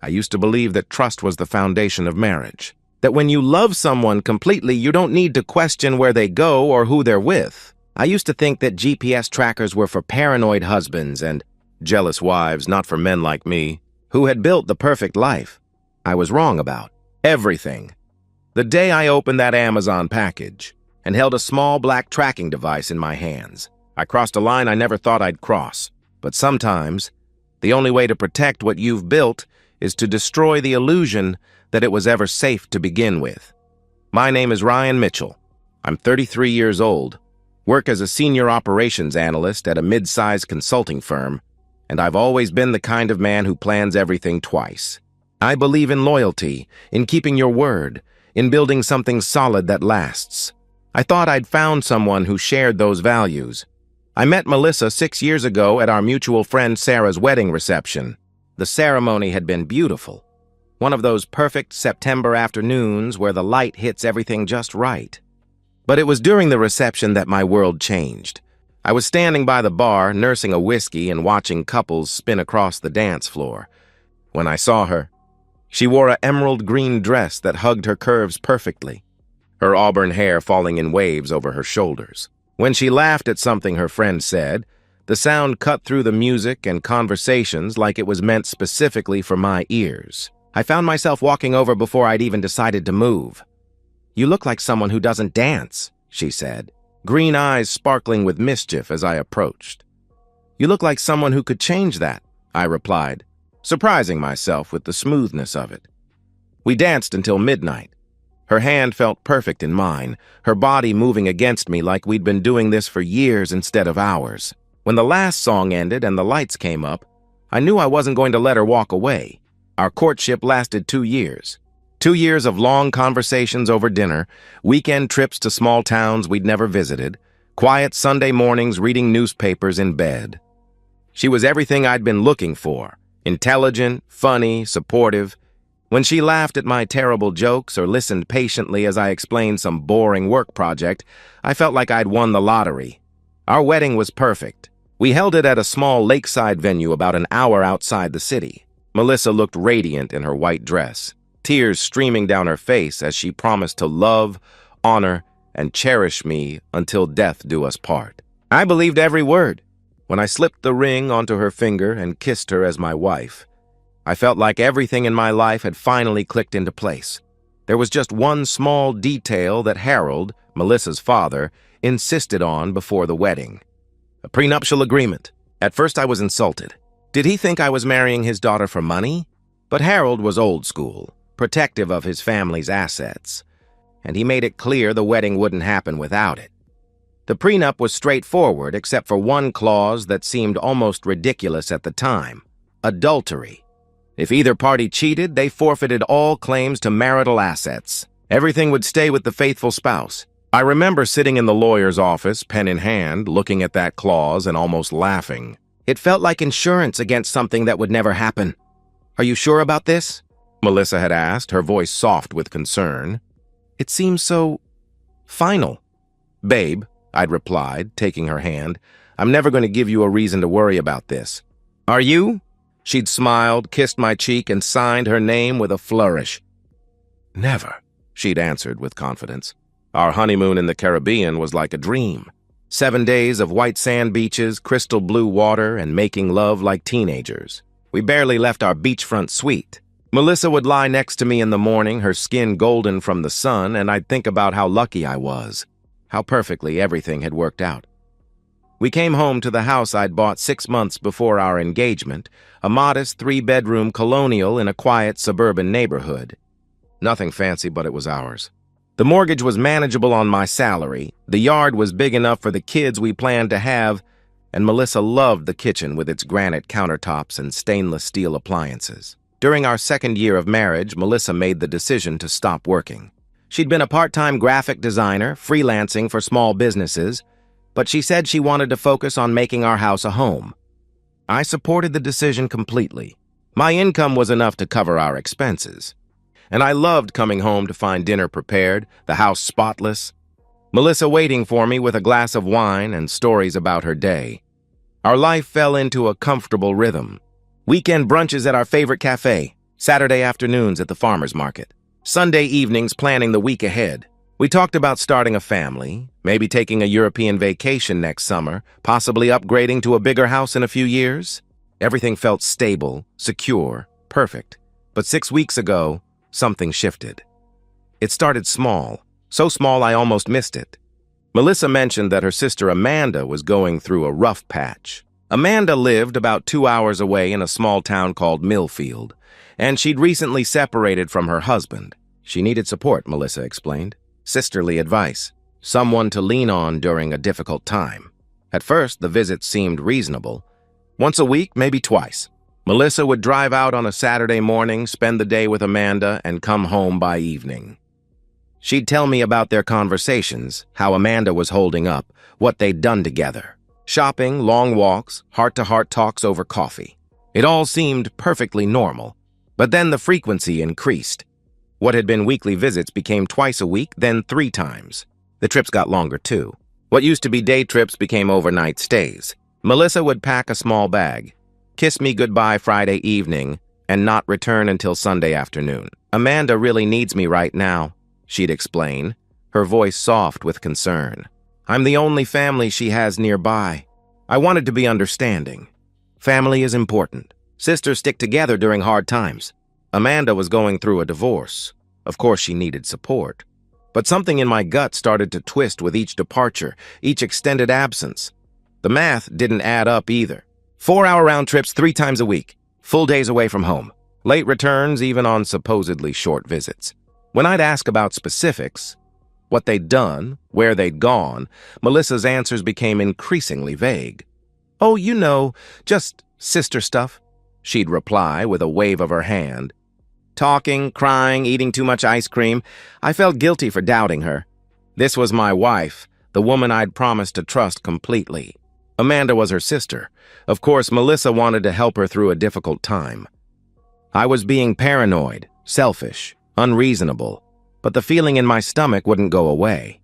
I used to believe that trust was the foundation of marriage. That when you love someone completely, you don't need to question where they go or who they're with. I used to think that GPS trackers were for paranoid husbands and jealous wives, not for men like me, who had built the perfect life. I was wrong about everything. The day I opened that Amazon package and held a small black tracking device in my hands, I crossed a line I never thought I'd cross. But sometimes, the only way to protect what you've built is to destroy the illusion that it was ever safe to begin with. My name is Ryan Mitchell. I'm 33 years old, work as a senior operations analyst at a mid-sized consulting firm, and I've always been the kind of man who plans everything twice. I believe in loyalty, in keeping your word, in building something solid that lasts. I thought I'd found someone who shared those values. I met Melissa 6 years ago at our mutual friend Sarah's wedding reception. The ceremony had been beautiful. One of those perfect September afternoons where the light hits everything just right. But it was during the reception that my world changed. I was standing by the bar, nursing a whiskey and watching couples spin across the dance floor. When I saw her, she wore an emerald green dress that hugged her curves perfectly, her auburn hair falling in waves over her shoulders. When she laughed at something her friend said, the sound cut through the music and conversations like it was meant specifically for my ears. I found myself walking over before I'd even decided to move. "You look like someone who doesn't dance," she said, green eyes sparkling with mischief as I approached. "You look like someone who could change that," I replied, surprising myself with the smoothness of it. We danced until midnight. Her hand felt perfect in mine, her body moving against me like we'd been doing this for years instead of hours. When the last song ended and the lights came up, I knew I wasn't going to let her walk away. Our courtship lasted 2 years. 2 years of long conversations over dinner, weekend trips to small towns we'd never visited, quiet Sunday mornings reading newspapers in bed. She was everything I'd been looking for: intelligent, funny, supportive. When she laughed at my terrible jokes or listened patiently as I explained some boring work project, I felt like I'd won the lottery. Our wedding was perfect. We held it at a small lakeside venue about an hour outside the city. Melissa looked radiant in her white dress, tears streaming down her face as she promised to love, honor, and cherish me until death do us part. I believed every word. When I slipped the ring onto her finger and kissed her as my wife, I felt like everything in my life had finally clicked into place. There was just one small detail that Harold, Melissa's father, insisted on before the wedding: a prenuptial agreement. At first I was insulted. Did he think I was marrying his daughter for money? But Harold was old school, protective of his family's assets, and he made it clear the wedding wouldn't happen without it. The prenup was straightforward except for one clause that seemed almost ridiculous at the time: adultery. If either party cheated, they forfeited all claims to marital assets. Everything would stay with the faithful spouse. I remember sitting in the lawyer's office, pen in hand, looking at that clause and almost laughing. It felt like insurance against something that would never happen. "Are you sure about this?" Melissa had asked, her voice soft with concern. "It seems so final." "Babe," I'd replied, taking her hand, "I'm never going to give you a reason to worry about this." "Are you?" She'd smiled, kissed my cheek, and signed her name with a flourish. "Never," she'd answered with confidence. Our honeymoon in the Caribbean was like a dream. 7 days of white sand beaches, crystal blue water, and making love like teenagers. We barely left our beachfront suite. Melissa would lie next to me in the morning, her skin golden from the sun, and I'd think about how lucky I was, how perfectly everything had worked out. We came home to the house I'd bought 6 months before our engagement, a modest 3-bedroom colonial in a quiet suburban neighborhood. Nothing fancy, but it was ours. The mortgage was manageable on my salary, the yard was big enough for the kids we planned to have, and Melissa loved the kitchen with its granite countertops and stainless steel appliances. During our 2nd year of marriage, Melissa made the decision to stop working. She'd been a part-time graphic designer, freelancing for small businesses, but she said she wanted to focus on making our house a home. I supported the decision completely. My income was enough to cover our expenses, and I loved coming home to find dinner prepared, the house spotless, Melissa waiting for me with a glass of wine and stories about her day. Our life fell into a comfortable rhythm. Weekend brunches at our favorite cafe, Saturday afternoons at the farmer's market. Sunday evenings planning the week ahead. We talked about starting a family, maybe taking a European vacation next summer, possibly upgrading to a bigger house in a few years. Everything felt stable, secure, perfect. But 6 weeks ago, something shifted. It started small, so small I almost missed it. Melissa mentioned that her sister Amanda was going through a rough patch. Amanda lived about 2 hours away in a small town called Millfield, and she'd recently separated from her husband. She needed support, Melissa explained. Sisterly advice. Someone to lean on during a difficult time. At first, the visits seemed reasonable. Once a week, maybe twice. Melissa would drive out on a Saturday morning, spend the day with Amanda, and come home by evening. She'd tell me about their conversations, how Amanda was holding up, what they'd done together. Shopping, long walks, heart-to-heart talks over coffee. It all seemed perfectly normal. But then the frequency increased. What had been weekly visits became twice a week, then 3 times. The trips got longer, too. What used to be day trips became overnight stays. Melissa would pack a small bag, kiss me goodbye Friday evening, and not return until Sunday afternoon. Amanda really needs me right now, she'd explain, her voice soft with concern. I'm the only family she has nearby. I wanted to be understanding. Family is important. Sisters stick together during hard times. Amanda was going through a divorce. Of course, she needed support. But something in my gut started to twist with each departure, each extended absence. The math didn't add up either. 4-hour round trips 3 times a week, full days away from home, late returns even on supposedly short visits. When I'd ask about specifics, what they'd done, where they'd gone, Melissa's answers became increasingly vague. Oh, you know, just sister stuff, she'd reply with a wave of her hand. Talking, crying, eating too much ice cream. I felt guilty for doubting her. This was my wife, the woman I'd promised to trust completely. Amanda was her sister. Of course, Melissa wanted to help her through a difficult time. I was being paranoid, selfish, unreasonable, but the feeling in my stomach wouldn't go away.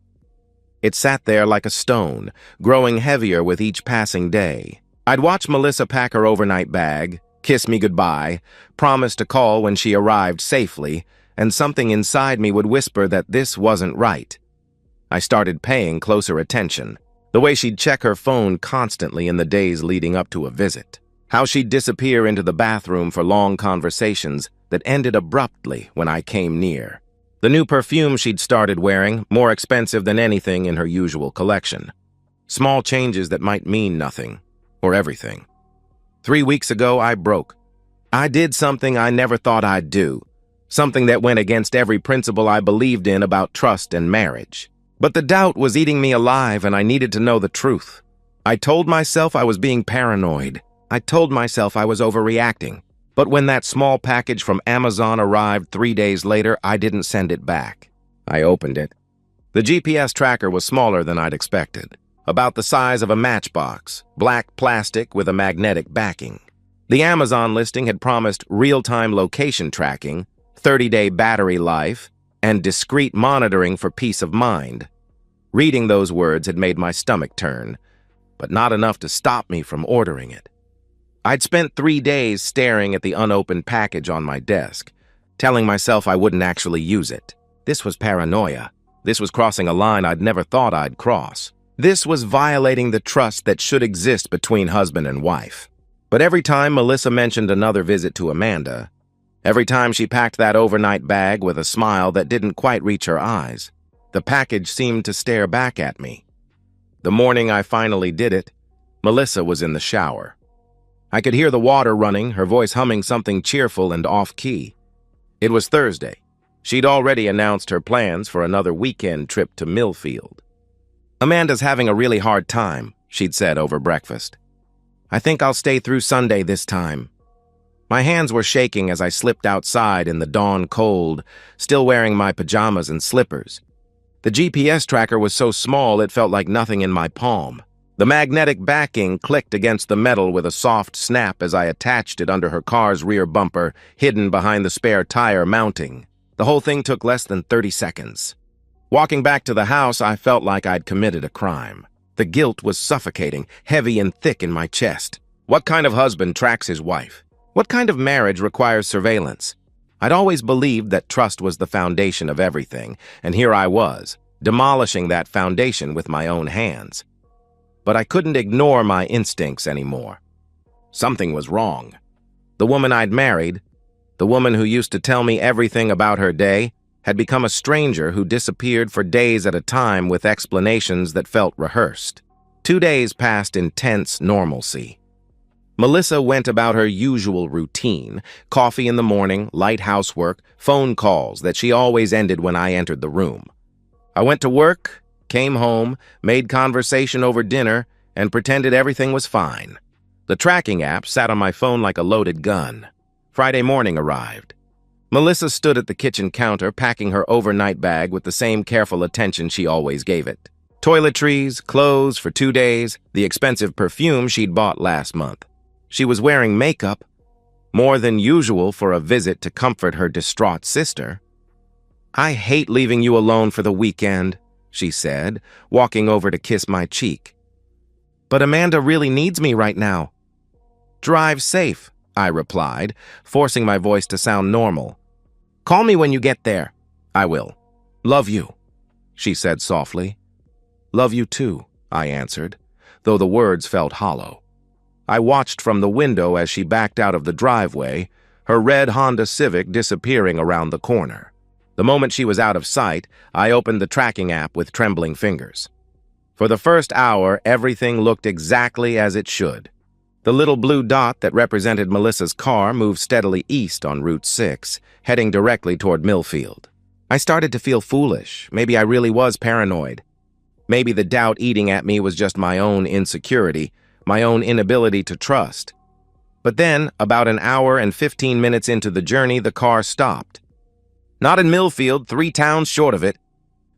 It sat there like a stone, growing heavier with each passing day. I'd watch Melissa pack her overnight bag, kiss me goodbye, promise to call when she arrived safely, and something inside me would whisper that this wasn't right. I started paying closer attention. The way she'd check her phone constantly in the days leading up to a visit. How she'd disappear into the bathroom for long conversations that ended abruptly when I came near. The new perfume she'd started wearing, more expensive than anything in her usual collection. Small changes that might mean nothing, or everything. 3 weeks ago, I broke. I did something I never thought I'd do. Something that went against every principle I believed in about trust and marriage. But the doubt was eating me alive and I needed to know the truth. I told myself I was being paranoid. I told myself I was overreacting. But when that small package from Amazon arrived 3 days later, I didn't send it back. I opened it. The GPS tracker was smaller than I'd expected. About the size of a matchbox, black plastic with a magnetic backing. The Amazon listing had promised real-time location tracking, 30-day battery life, and discreet monitoring for peace of mind. Reading those words had made my stomach turn, but not enough to stop me from ordering it. I'd spent 3 days staring at the unopened package on my desk, telling myself I wouldn't actually use it. This was paranoia. This was crossing a line I'd never thought I'd cross. This was violating the trust that should exist between husband and wife. But every time Melissa mentioned another visit to Amanda, every time she packed that overnight bag with a smile that didn't quite reach her eyes, the package seemed to stare back at me. The morning I finally did it, Melissa was in the shower. I could hear the water running, her voice humming something cheerful and off-key. It was Thursday. She'd already announced her plans for another weekend trip to Millfield. Amanda's having a really hard time, she'd said over breakfast. I think I'll stay through Sunday this time. My hands were shaking as I slipped outside in the dawn cold, still wearing my pajamas and slippers. The GPS tracker was so small it felt like nothing in my palm. The magnetic backing clicked against the metal with a soft snap as I attached it under her car's rear bumper, hidden behind the spare tire mounting. The whole thing took less than 30 seconds. Walking back to the house, I felt like I'd committed a crime. The guilt was suffocating, heavy and thick in my chest. What kind of husband tracks his wife? What kind of marriage requires surveillance? I'd always believed that trust was the foundation of everything, and here I was, demolishing that foundation with my own hands. But I couldn't ignore my instincts anymore. Something was wrong. The woman I'd married, the woman who used to tell me everything about her day, had become a stranger who disappeared for days at a time with explanations that felt rehearsed. 2 days passed in tense normalcy. Melissa went about her usual routine, coffee in the morning, light housework, phone calls that she always ended when I entered the room. I went to work, came home, made conversation over dinner, and pretended everything was fine. The tracking app sat on my phone like a loaded gun. Friday morning arrived. Melissa stood at the kitchen counter packing her overnight bag with the same careful attention she always gave it. Toiletries, clothes for 2 days, the expensive perfume she'd bought last month. She was wearing makeup, more than usual for a visit to comfort her distraught sister. "I hate leaving you alone for the weekend," she said, walking over to kiss my cheek. "But Amanda really needs me right now." "Drive safe," I replied, forcing my voice to sound normal. "Call me when you get there." "I will. Love you," she said softly. "Love you too," I answered, though the words felt hollow. I watched from the window as she backed out of the driveway, her red Honda Civic disappearing around the corner. The moment she was out of sight, I opened the tracking app with trembling fingers. For the first hour, everything looked exactly as it should. The little blue dot that represented Melissa's car moved steadily east on Route 6, heading directly toward Millfield. I started to feel foolish. Maybe I really was paranoid. Maybe the doubt eating at me was just my own insecurity, my own inability to trust. But then, about an hour and 15 minutes into the journey, the car stopped. Not in Millfield, 3 towns short of it.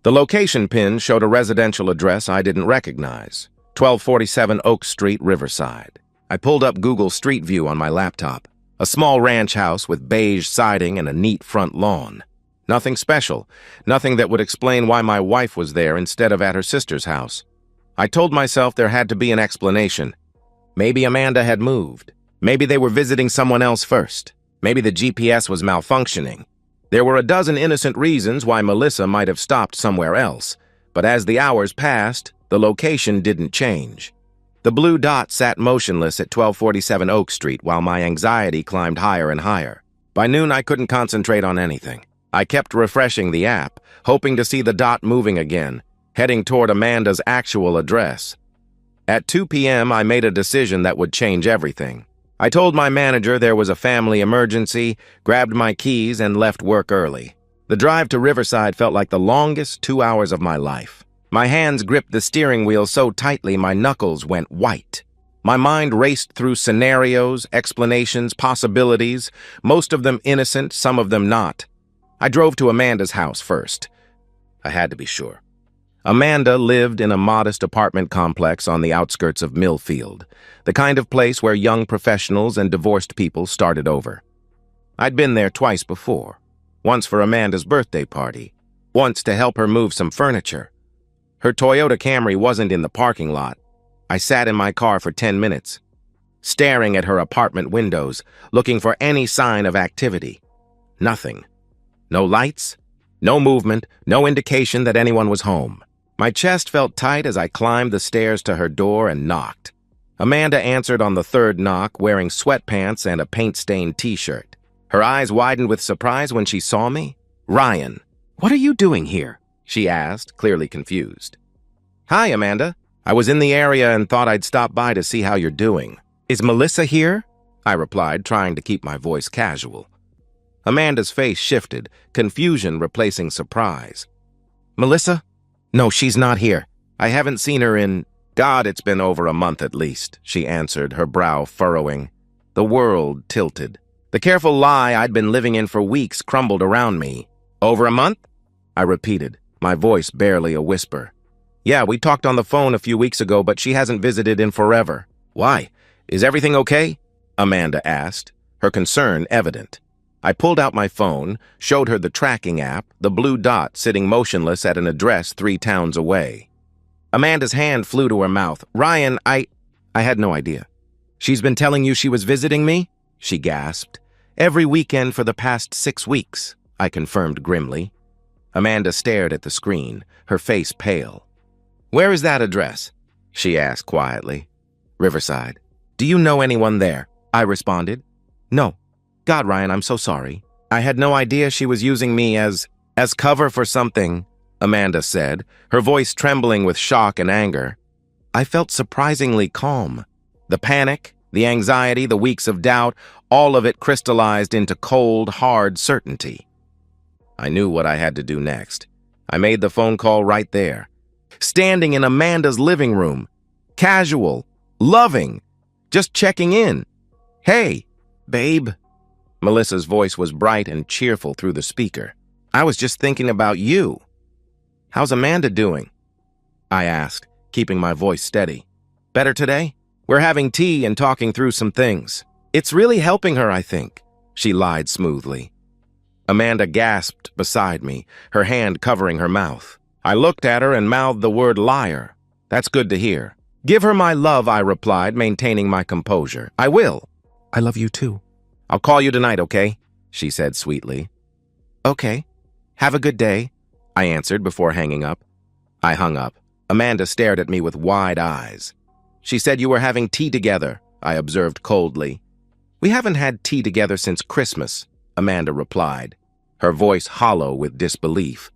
The location pin showed a residential address I didn't recognize, 1247 Oak Street, Riverside. I pulled up Google Street View on my laptop. A small ranch house with beige siding and a neat front lawn. Nothing special, nothing that would explain why my wife was there instead of at her sister's house. I told myself there had to be an explanation. Maybe Amanda had moved. Maybe they were visiting someone else first. Maybe the GPS was malfunctioning. There were a dozen innocent reasons why Melissa might have stopped somewhere else, but as the hours passed, the location didn't change. The blue dot sat motionless at 1247 Oak Street while my anxiety climbed higher and higher. By noon, I couldn't concentrate on anything. I kept refreshing the app, hoping to see the dot moving again, heading toward Amanda's actual address. At 2 p.m., I made a decision that would change everything. I told my manager there was a family emergency, grabbed my keys, and left work early. The drive to Riverside felt like the longest 2 hours of my life. My hands gripped the steering wheel so tightly my knuckles went white. My mind raced through scenarios, explanations, possibilities, most of them innocent, some of them not. I drove to Amanda's house first. I had to be sure. Amanda lived in a modest apartment complex on the outskirts of Millfield, the kind of place where young professionals and divorced people started over. I'd been there twice before, once for Amanda's birthday party, once to help her move some furniture. Her Toyota Camry wasn't in the parking lot. I sat in my car for 10 minutes, staring at her apartment windows, looking for any sign of activity. Nothing. No lights, no movement, no indication that anyone was home. My chest felt tight as I climbed the stairs to her door and knocked. Amanda answered on the third knock, wearing sweatpants and a paint-stained t-shirt. Her eyes widened with surprise when she saw me. "Ryan, what are you doing here?" she asked, clearly confused. "Hi, Amanda. I was in the area and thought I'd stop by to see how you're doing." "Is Melissa here?" I replied, trying to keep my voice casual. Amanda's face shifted, confusion replacing surprise. "Melissa? No, she's not here. I haven't seen her in... God, it's been over a month at least," she answered, her brow furrowing. The world tilted. The careful lie I'd been living in for weeks crumbled around me. "Over a month?" I repeated, my voice barely a whisper. "Yeah, we talked on the phone a few weeks ago, but she hasn't visited in forever." "Why? Is everything okay?" Amanda asked, her concern evident. I pulled out my phone, showed her the tracking app, the blue dot sitting motionless at an address 3 towns away. Amanda's hand flew to her mouth. "Ryan, I had no idea." "She's been telling you she was visiting me?" she gasped. Every weekend for the past 6 weeks, I confirmed grimly. Amanda stared at the screen, her face pale. Where is that address? She asked quietly. Riverside. Do you know anyone there? I responded. No. God, Ryan, I'm so sorry. I had no idea she was using me as cover for something, Amanda said, her voice trembling with shock and anger. I felt surprisingly calm. The panic, the anxiety, the weeks of doubt, all of it crystallized into cold, hard certainty. I knew what I had to do next. I made the phone call right there. Standing in Amanda's living room. Casual. Loving. Just checking in. Hey, babe. Melissa's voice was bright and cheerful through the speaker. I was just thinking about you. How's Amanda doing? I asked, keeping my voice steady. Better today? We're having tea and talking through some things. It's really helping her, I think, she lied smoothly. Amanda gasped beside me, her hand covering her mouth. I looked at her and mouthed the word liar. That's good to hear. Give her my love, I replied, maintaining my composure. I will. I love you too. I'll call you tonight, okay? She said sweetly. Okay. Have a good day, I answered before hanging up. I hung up. Amanda stared at me with wide eyes. She said you were having tea together, I observed coldly. We haven't had tea together since Christmas, Amanda replied, her voice hollow with disbelief.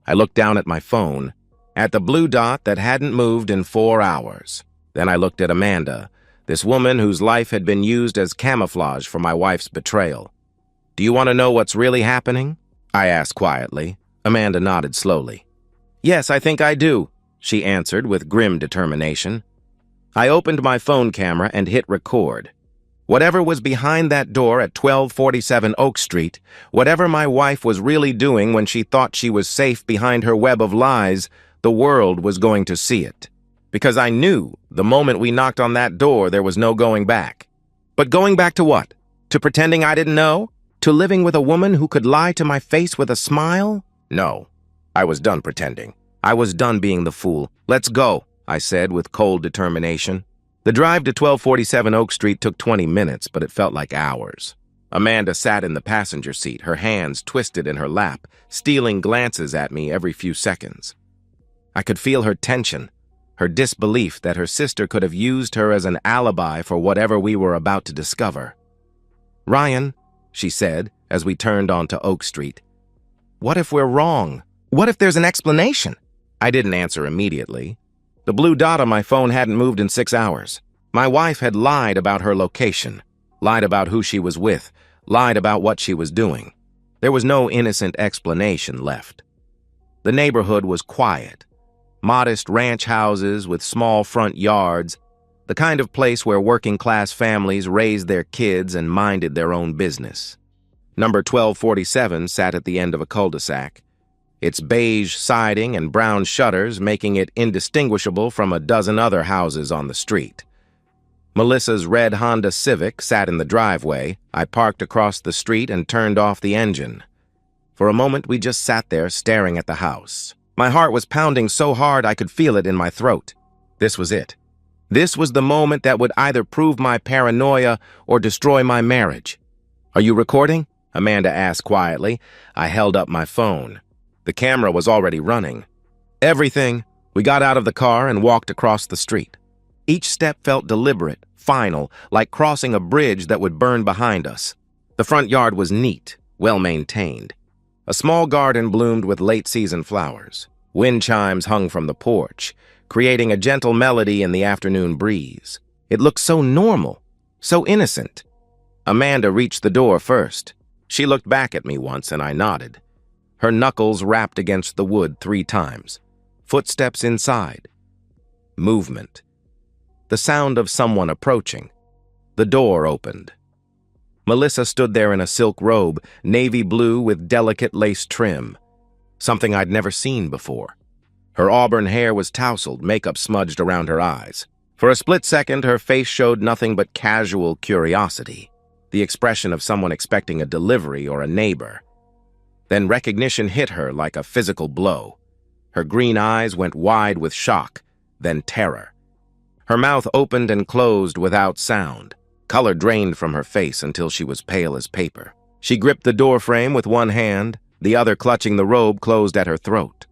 I looked down at my phone, at the blue dot that hadn't moved in 4 hours. Then I looked at Amanda, this woman whose life had been used as camouflage for my wife's betrayal. Do you want to know what's really happening? I asked quietly. Amanda nodded slowly. Yes, I think I do, she answered with grim determination. I opened my phone camera and hit record. Whatever was behind that door at 1247 Oak Street, whatever my wife was really doing when she thought she was safe behind her web of lies, the world was going to see it. Because I knew the moment we knocked on that door there was no going back. But going back to what? To pretending I didn't know? To living with a woman who could lie to my face with a smile? No. I was done pretending. I was done being the fool. Let's go, I said with cold determination. The drive to 1247 Oak Street took 20 minutes, but it felt like hours. Amanda sat in the passenger seat, her hands twisted in her lap, stealing glances at me every few seconds. I could feel her tension, her disbelief that her sister could have used her as an alibi for whatever we were about to discover. Ryan, she said as we turned onto Oak Street, what if we're wrong? What if there's an explanation? I didn't answer immediately. The blue dot on my phone hadn't moved in 6 hours. My wife had lied about her location, lied about who she was with, lied about what she was doing. There was no innocent explanation left. The neighborhood was quiet. Modest ranch houses with small front yards, the kind of place where working-class families raised their kids and minded their own business. Number 1247 sat at the end of a cul-de-sac, its beige siding and brown shutters making it indistinguishable from a dozen other houses on the street. Melissa's red Honda Civic sat in the driveway. I parked across the street and turned off the engine. For a moment, we just sat there staring at the house. My heart was pounding so hard I could feel it in my throat. This was it. This was the moment that would either prove my paranoia or destroy my marriage. Are you recording? Amanda asked quietly. I held up my phone. The camera was already running. Everything. We got out of the car and walked across the street. Each step felt deliberate, final, like crossing a bridge that would burn behind us. The front yard was neat, well-maintained. A small garden bloomed with late-season flowers. Wind chimes hung from the porch, creating a gentle melody in the afternoon breeze. It looked so normal, so innocent. Amanda reached the door first. She looked back at me once and I nodded. Her knuckles rapped against the wood 3 times. Footsteps inside. Movement. The sound of someone approaching. The door opened. Melissa stood there in a silk robe, navy blue with delicate lace trim. Something I'd never seen before. Her auburn hair was tousled, makeup smudged around her eyes. For a split second, her face showed nothing but casual curiosity, the expression of someone expecting a delivery or a neighbor. Then recognition hit her like a physical blow. Her green eyes went wide with shock, then terror. Her mouth opened and closed without sound. Color drained from her face until she was pale as paper. She gripped the doorframe with one hand, the other clutching the robe closed at her throat.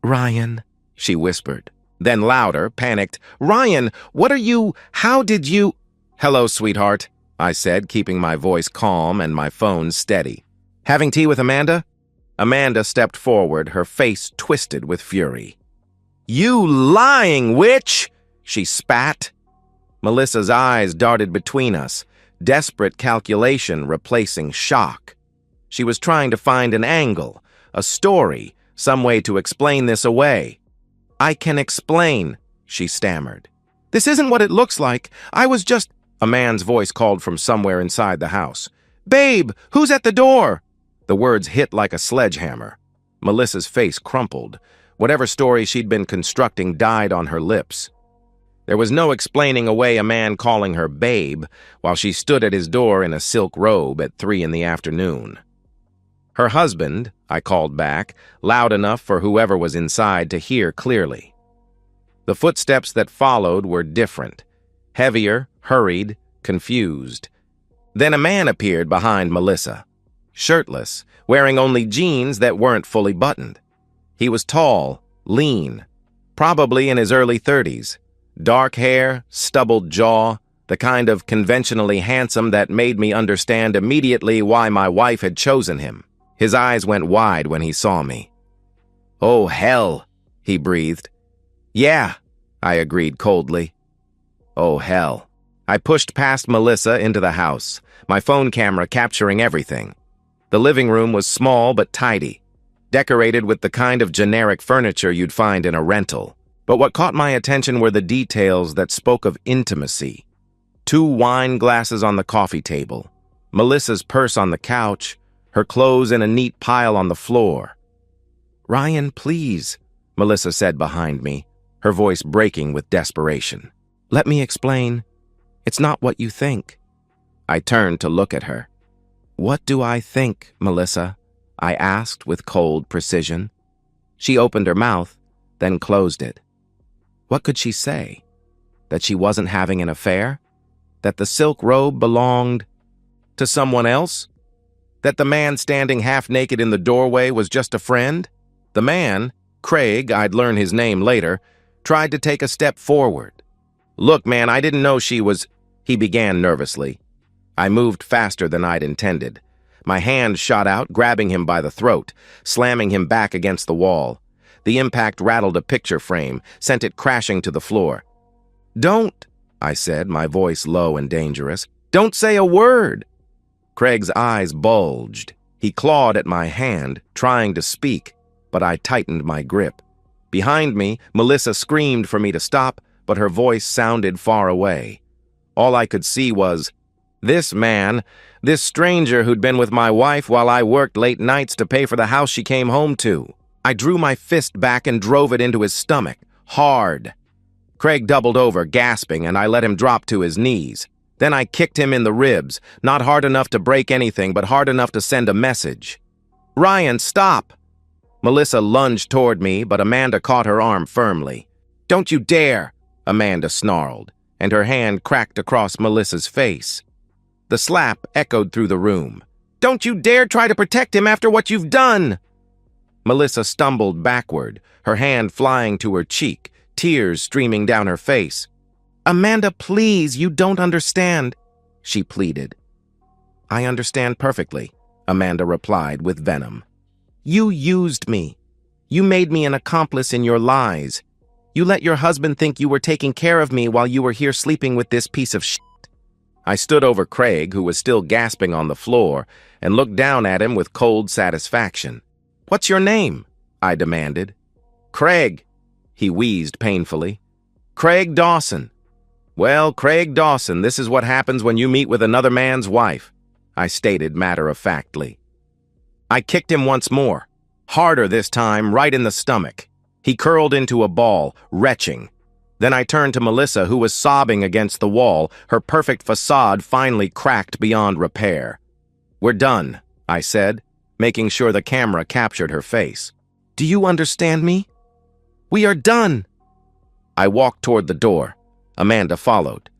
"Ryan," she whispered. Then louder, panicked, "Ryan, how did you—" "Hello, sweetheart," I said, keeping my voice calm and my phone steady. "Having tea with Amanda?" Amanda stepped forward, her face twisted with fury. "You lying witch!" she spat. Melissa's eyes darted between us, desperate calculation replacing shock. She was trying to find an angle, a story, some way to explain this away. "I can explain," she stammered. "This isn't what it looks like. I was just—" A man's voice called from somewhere inside the house. "Babe, who's at the door?" The words hit like a sledgehammer. Melissa's face crumpled. Whatever story she'd been constructing died on her lips. There was no explaining away a man calling her babe while she stood at his door in a silk robe at 3 in the afternoon. "Her husband," I called back, loud enough for whoever was inside to hear clearly. The footsteps that followed were different. Heavier, hurried, confused. Then a man appeared behind Melissa. Shirtless, wearing only jeans that weren't fully buttoned. He was tall, lean, probably in his early 30s. Dark hair, stubbled jaw, the kind of conventionally handsome that made me understand immediately why my wife had chosen him. His eyes went wide when he saw me. "Oh, hell," he breathed. "Yeah," I agreed coldly. Oh, hell. I pushed past Melissa into the house, my phone camera capturing everything. The living room was small but tidy, decorated with the kind of generic furniture you'd find in a rental. But what caught my attention were the details that spoke of intimacy. 2 wine glasses on the coffee table, Melissa's purse on the couch, her clothes in a neat pile on the floor. "Ryan, please," Melissa said behind me, her voice breaking with desperation. "Let me explain. It's not what you think." I turned to look at her. "What do I think, Melissa?" I asked with cold precision. She opened her mouth, then closed it. What could she say? That she wasn't having an affair? That the silk robe belonged to someone else? That the man standing half-naked in the doorway was just a friend? The man, Craig, I'd learn his name later, tried to take a step forward. "Look, man, I didn't know she was—" he began nervously. I moved faster than I'd intended. My hand shot out, grabbing him by the throat, slamming him back against the wall. The impact rattled a picture frame, sent it crashing to the floor. "Don't," I said, my voice low and dangerous. "Don't say a word." Craig's eyes bulged. He clawed at my hand, trying to speak, but I tightened my grip. Behind me, Melissa screamed for me to stop, but her voice sounded far away. All I could see was, this man, this stranger who'd been with my wife while I worked late nights to pay for the house she came home to. I drew my fist back and drove it into his stomach, hard. Craig doubled over, gasping, and I let him drop to his knees. Then I kicked him in the ribs, not hard enough to break anything, but hard enough to send a message. "Ryan, stop!" Melissa lunged toward me, but Amanda caught her arm firmly. "Don't you dare!" Amanda snarled, and her hand cracked across Melissa's face. The slap echoed through the room. "Don't you dare try to protect him after what you've done!" Melissa stumbled backward, her hand flying to her cheek, tears streaming down her face. "Amanda, please, you don't understand," she pleaded. "I understand perfectly," Amanda replied with venom. "You used me. You made me an accomplice in your lies. You let your husband think you were taking care of me while you were here sleeping with this piece of shit." I stood over Craig, who was still gasping on the floor, and looked down at him with cold satisfaction. "What's your name?" I demanded. "Craig," he wheezed painfully. "Craig Dawson." "Well, Craig Dawson, this is what happens when you meet with another man's wife," I stated matter-of-factly. I kicked him once more, harder this time, right in the stomach. He curled into a ball, retching. Then I turned to Melissa, who was sobbing against the wall, her perfect facade finally cracked beyond repair. "We're done," I said, making sure the camera captured her face. "Do you understand me? We are done." I walked toward the door. Amanda followed.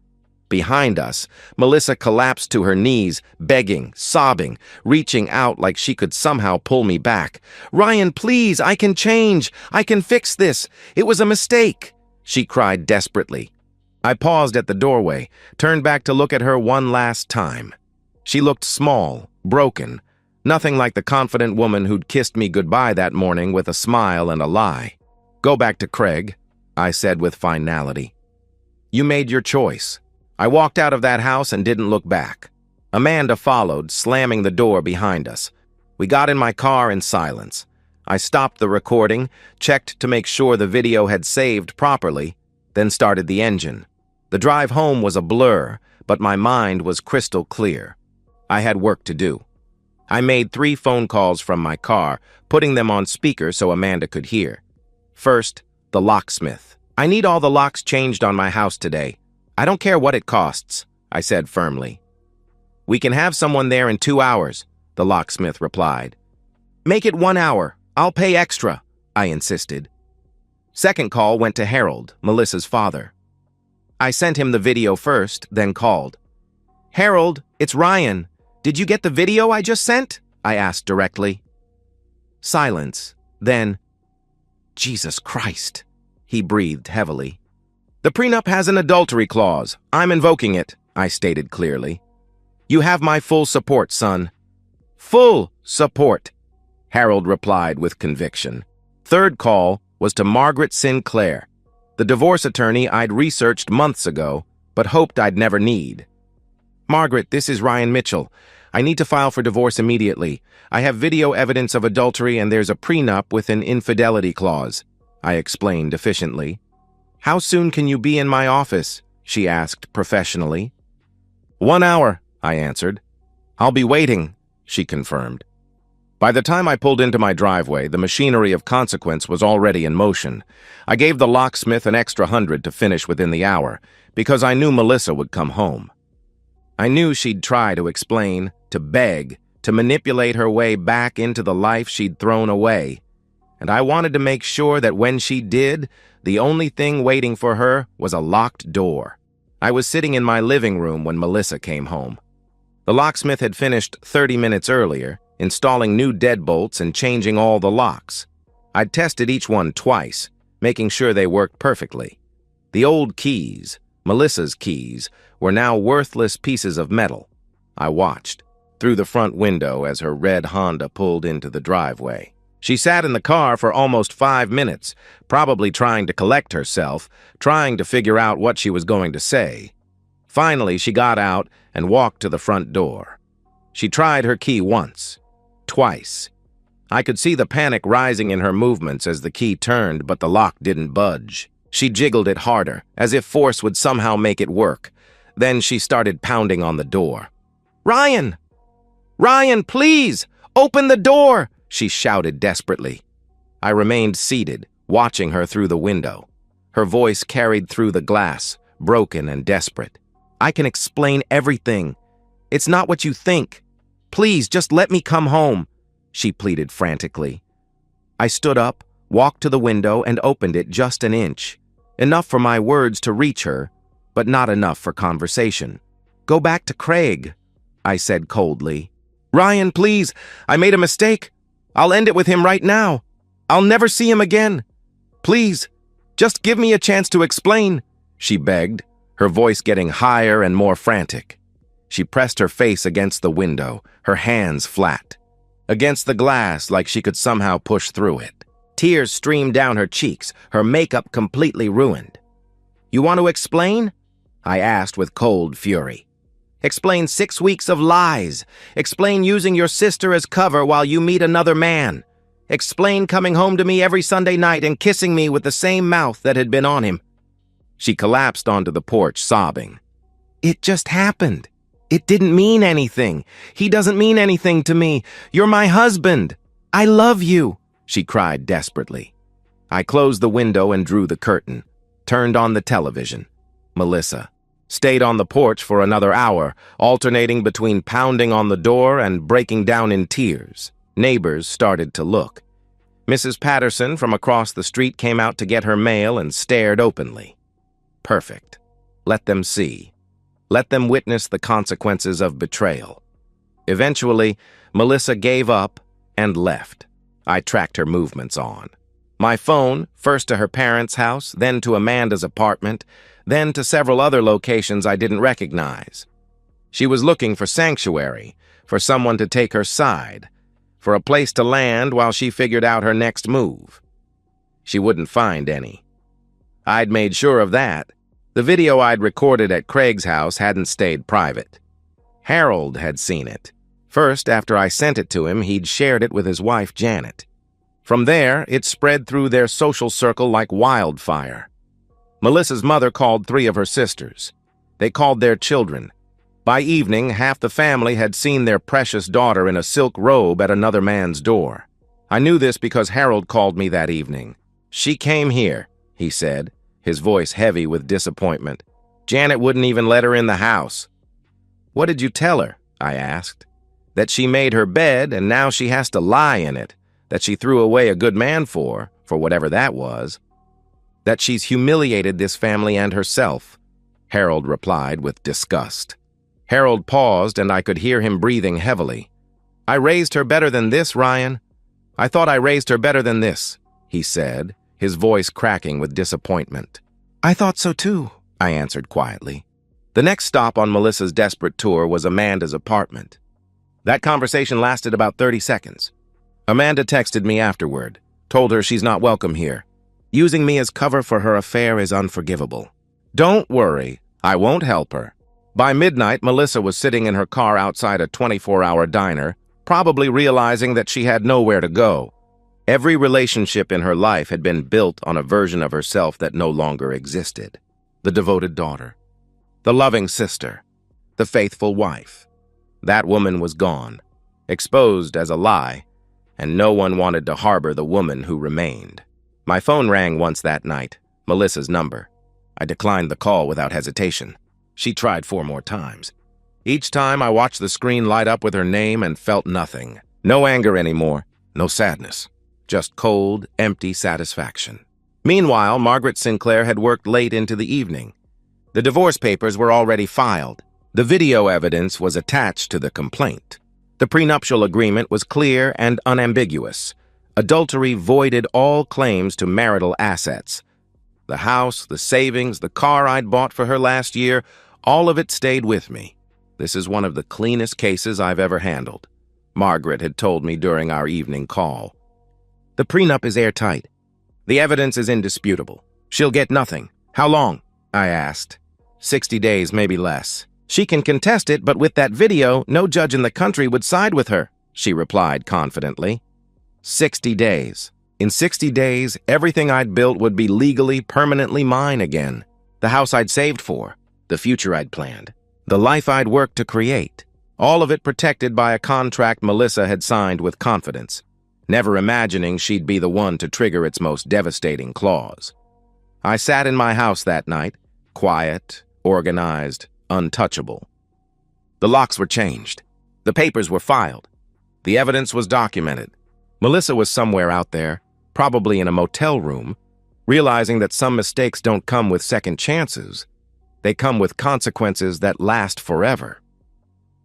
Behind us, Melissa collapsed to her knees, begging, sobbing, reaching out like she could somehow pull me back. "Ryan, please, I can change. I can fix this. It was a mistake," she cried desperately. I paused at the doorway, turned back to look at her one last time. She looked small, broken, nothing like the confident woman who'd kissed me goodbye that morning with a smile and a lie. "Go back to Craig," I said with finality. "You made your choice." I walked out of that house and didn't look back. Amanda followed, slamming the door behind us. We got in my car in silence. I stopped the recording, checked to make sure the video had saved properly, then started the engine. The drive home was a blur, but my mind was crystal clear. I had work to do. I made 3 phone calls from my car, putting them on speaker so Amanda could hear. First, the locksmith. "I need all the locks changed on my house today. I don't care what it costs," I said firmly. "We can have someone there in 2 hours," the locksmith replied. "Make it 1 hour. I'll pay extra," I insisted. Second call went to Harold, Melissa's father. I sent him the video first, then called. "Harold, it's Ryan. Did you get the video I just sent?" I asked directly. Silence. Then, "Jesus Christ," he breathed heavily. "The prenup has an adultery clause. I'm invoking it," I stated clearly. "You have my full support, son." "Full support," Harold replied with conviction. Third call was to Margaret Sinclair, the divorce attorney I'd researched months ago, but hoped I'd never need. "Margaret, this is Ryan Mitchell. I need to file for divorce immediately. I have video evidence of adultery and there's a prenup with an infidelity clause," I explained efficiently. "How soon can you be in my office?" she asked professionally. 1 hour, I answered. "I'll be waiting," she confirmed. By the time I pulled into my driveway, the machinery of consequence was already in motion. I gave the locksmith an extra 100 to finish within the hour, because I knew Melissa would come home. I knew she'd try to explain, to beg, to manipulate her way back into the life she'd thrown away. And I wanted to make sure that when she did, the only thing waiting for her was a locked door. I was sitting in my living room when Melissa came home. The locksmith had finished 30 minutes earlier, installing new deadbolts and changing all the locks. I'd tested each one twice, making sure they worked perfectly. The old keys, Melissa's keys, were now worthless pieces of metal. I watched through the front window as her red Honda pulled into the driveway. She sat in the car for almost 5 minutes, probably trying to collect herself, trying to figure out what she was going to say. Finally, she got out and walked to the front door. She tried her key once, twice. I could see the panic rising in her movements as the key turned, but the lock didn't budge. She jiggled it harder, as if force would somehow make it work. Then she started pounding on the door. "Ryan! Ryan, please! Open the door!" she shouted desperately. I remained seated, watching her through the window. Her voice carried through the glass, broken and desperate. "I can explain everything. It's not what you think. Please, just let me come home," she pleaded frantically. I stood up, walked to the window, and opened it just an inch. Enough for my words to reach her, but not enough for conversation. "Go back to Craig," I said coldly. "Ryan, please, I made a mistake. I'll end it with him right now. I'll never see him again. Please, just give me a chance to explain," she begged, her voice getting higher and more frantic. She pressed her face against the window, her hands flat, against the glass like she could somehow push through it. Tears streamed down her cheeks, her makeup completely ruined. "You want to explain?" I asked with cold fury. "Explain 6 weeks of lies. Explain using your sister as cover while you meet another man. Explain coming home to me every Sunday night and kissing me with the same mouth that had been on him." She collapsed onto the porch, sobbing. "It just happened. It didn't mean anything. He doesn't mean anything to me. You're my husband. I love you," she cried desperately. I closed the window and drew the curtain, turned on the television. Melissa stayed on the porch for another hour, alternating between pounding on the door and breaking down in tears. Neighbors started to look. Mrs. Patterson from across the street came out to get her mail and stared openly. Perfect. Let them see. Let them witness the consequences of betrayal. Eventually, Melissa gave up and left. I tracked her movements on my phone, first to her parents' house, then to Amanda's apartment, then to several other locations I didn't recognize. She was looking for sanctuary, for someone to take her side, for a place to land while she figured out her next move. She wouldn't find any. I'd made sure of that. The video I'd recorded at Craig's house hadn't stayed private. Harold had seen it. First, after I sent it to him, he'd shared it with his wife, Janet. From there, it spread through their social circle like wildfire. Melissa's mother called 3 of her sisters. They called their children. By evening, half the family had seen their precious daughter in a silk robe at another man's door. I knew this because Harold called me that evening. "She came here," he said, his voice heavy with disappointment. "Janet wouldn't even let her in the house." "What did you tell her?" I asked. "That she made her bed and now she has to lie in it, that she threw away a good man for whatever that was. That she's humiliated this family and herself," Harold replied with disgust. Harold paused and I could hear him breathing heavily. "I raised her better than this, Ryan. I thought I raised her better than this," he said, his voice cracking with disappointment. "I thought so too," I answered quietly. The next stop on Melissa's desperate tour was Amanda's apartment. That conversation lasted about 30 seconds. Amanda texted me afterward, told her she's not welcome here. Using me as cover for her affair is unforgivable. "Don't worry, I won't help her." By midnight, Melissa was sitting in her car outside a 24-hour diner, probably realizing that she had nowhere to go. Every relationship in her life had been built on a version of herself that no longer existed. The devoted daughter, the loving sister, the faithful wife. That woman was gone, exposed as a lie, and no one wanted to harbor the woman who remained. My phone rang once that night, Melissa's number. I declined the call without hesitation. She tried 4 more times. Each time I watched the screen light up with her name and felt nothing. No anger anymore, no sadness. Just cold, empty satisfaction. Meanwhile, Margaret Sinclair had worked late into the evening. The divorce papers were already filed. The video evidence was attached to the complaint. The prenuptial agreement was clear and unambiguous. Adultery voided all claims to marital assets. The house, the savings, the car I'd bought for her last year, all of it stayed with me. "This is one of the cleanest cases I've ever handled," Margaret had told me during our evening call. "The prenup is airtight. The evidence is indisputable. She'll get nothing." "How long?" I asked. 60 days, maybe less. "She can contest it, but with that video, no judge in the country would side with her," she replied confidently. 60 days. In 60 days, everything I'd built would be legally, permanently mine again. The house I'd saved for, the future I'd planned, the life I'd worked to create. All of it protected by a contract Melissa had signed with confidence, never imagining she'd be the one to trigger its most devastating clause. I sat in my house that night, quiet, organized, untouchable. The locks were changed. The papers were filed. The evidence was documented. Melissa was somewhere out there, probably in a motel room, realizing that some mistakes don't come with second chances. They come with consequences that last forever.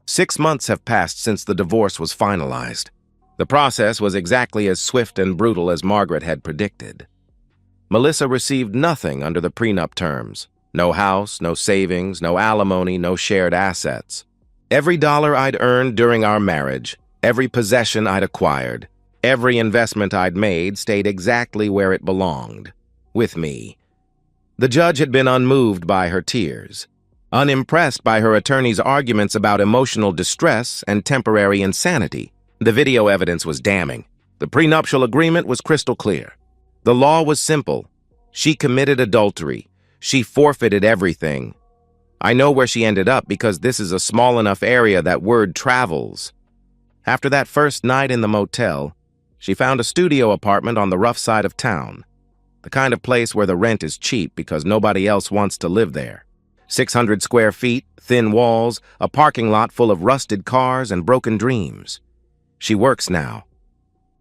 6 months have passed since the divorce was finalized. The process was exactly as swift and brutal as Margaret had predicted. Melissa received nothing under the prenup terms. No house, no savings, no alimony, no shared assets. Every dollar I'd earned during our marriage, every possession I'd acquired, every investment I'd made stayed exactly where it belonged, with me. The judge had been unmoved by her tears, unimpressed by her attorney's arguments about emotional distress and temporary insanity. The video evidence was damning. The prenuptial agreement was crystal clear. The law was simple. She committed adultery. She forfeited everything. I know where she ended up because this is a small enough area that word travels. After that first night in the motel, she found a studio apartment on the rough side of town, the kind of place where the rent is cheap because nobody else wants to live there. 600 square feet, thin walls, a parking lot full of rusted cars and broken dreams. She works now.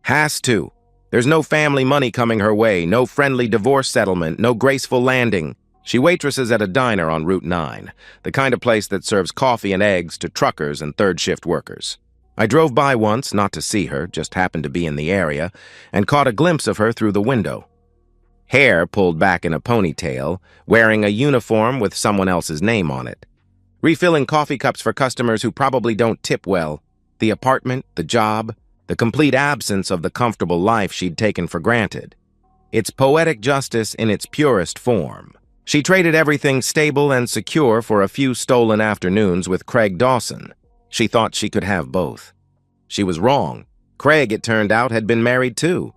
Has to. There's no family money coming her way, no friendly divorce settlement, no graceful landing. She waitresses at a diner on Route 9, the kind of place that serves coffee and eggs to truckers and third-shift workers. I drove by once, not to see her, just happened to be in the area, and caught a glimpse of her through the window. Hair pulled back in a ponytail, wearing a uniform with someone else's name on it. Refilling coffee cups for customers who probably don't tip well. The apartment, the job, the complete absence of the comfortable life she'd taken for granted. It's poetic justice in its purest form. She traded everything stable and secure for a few stolen afternoons with Craig Dawson. She thought she could have both. She was wrong. Craig, it turned out, had been married too.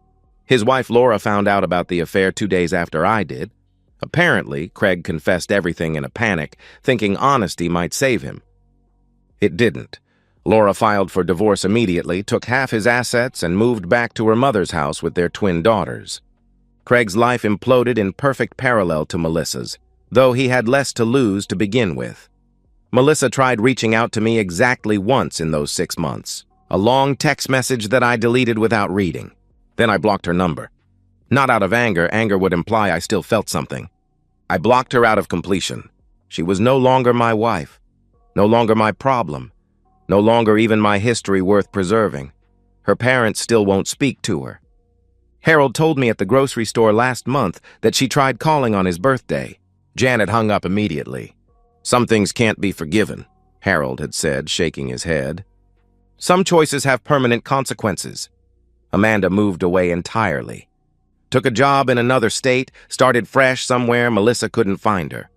His wife Laura found out about the affair 2 days after I did. Apparently, Craig confessed everything in a panic, thinking honesty might save him. It didn't. Laura filed for divorce immediately, took half his assets, and moved back to her mother's house with their twin daughters. Craig's life imploded in perfect parallel to Melissa's, though he had less to lose to begin with. Melissa tried reaching out to me exactly once in those 6 months, a long text message that I deleted without reading. Then I blocked her number. Not out of anger, anger would imply I still felt something. I blocked her out of completion. She was no longer my wife, no longer my problem, no longer even my history worth preserving. Her parents still won't speak to her. Harold told me at the grocery store last month that she tried calling on his birthday. Janet hung up immediately. Some things can't be forgiven, Harold had said, shaking his head. Some choices have permanent consequences. Amanda moved away entirely. Took a job in another state, started fresh somewhere Melissa couldn't find her.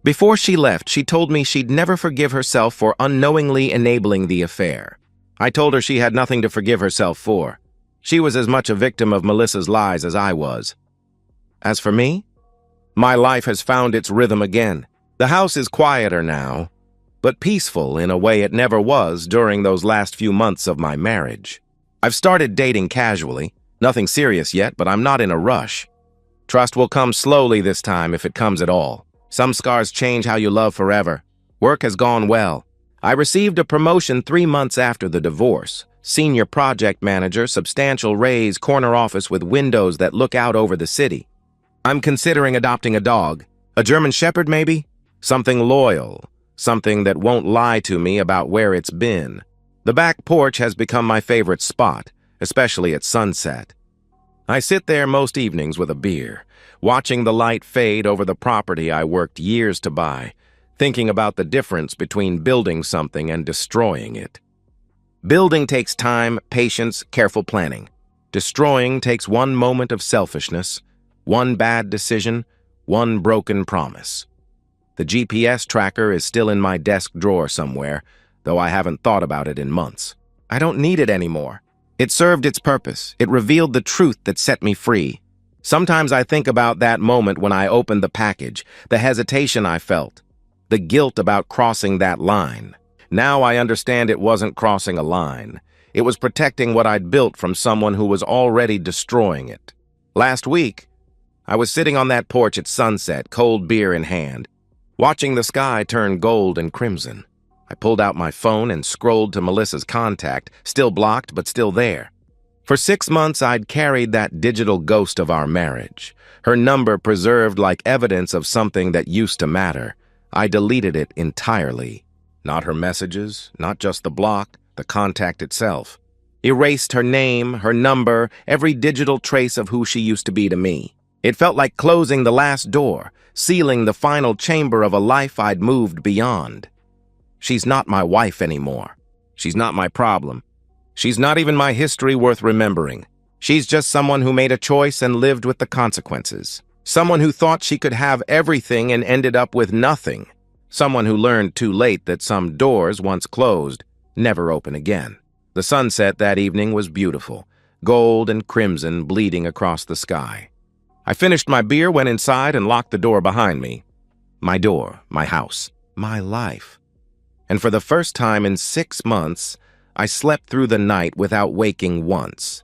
Before she left, she told me she'd never forgive herself for unknowingly enabling the affair. I told her she had nothing to forgive herself for. She was as much a victim of Melissa's lies as I was. As for me, my life has found its rhythm again. The house is quieter now, but peaceful in a way it never was during those last few months of my marriage. I've started dating casually, nothing serious yet, but I'm not in a rush. Trust will come slowly this time if it comes at all. Some scars change how you love forever. Work has gone well. I received a promotion 3 months after the divorce. Senior project manager, substantial raise, corner office with windows that look out over the city. I'm considering adopting a dog. A German Shepherd, maybe? Something loyal. Something that won't lie to me about where it's been. The back porch has become my favorite spot, especially at sunset. I sit there most evenings with a beer, watching the light fade over the property I worked years to buy, thinking about the difference between building something and destroying it. Building takes time, patience, careful planning. Destroying takes one moment of selfishness, one bad decision, one broken promise. The GPS tracker is still in my desk drawer somewhere, though I haven't thought about it in months. I don't need it anymore. It served its purpose. It revealed the truth that set me free. Sometimes I think about that moment when I opened the package, the hesitation I felt, the guilt about crossing that line. Now I understand it wasn't crossing a line. It was protecting what I'd built from someone who was already destroying it. Last week, I was sitting on that porch at sunset, cold beer in hand, watching the sky turn gold and crimson. I pulled out my phone and scrolled to Melissa's contact, still blocked but still there. For 6 months, I'd carried that digital ghost of our marriage, her number preserved like evidence of something that used to matter. I deleted it entirely. Not her messages, not just the block, the contact itself. Erased her name, her number, every digital trace of who she used to be to me. It felt like closing the last door, sealing the final chamber of a life I'd moved beyond. She's not my wife anymore. She's not my problem. She's not even my history worth remembering. She's just someone who made a choice and lived with the consequences. Someone who thought she could have everything and ended up with nothing. Someone who learned too late that some doors, once closed, never open again. The sunset that evening was beautiful, gold and crimson bleeding across the sky. I finished my beer, went inside, and locked the door behind me. My door, my house, my life. And for the first time in 6 months, I slept through the night without waking once.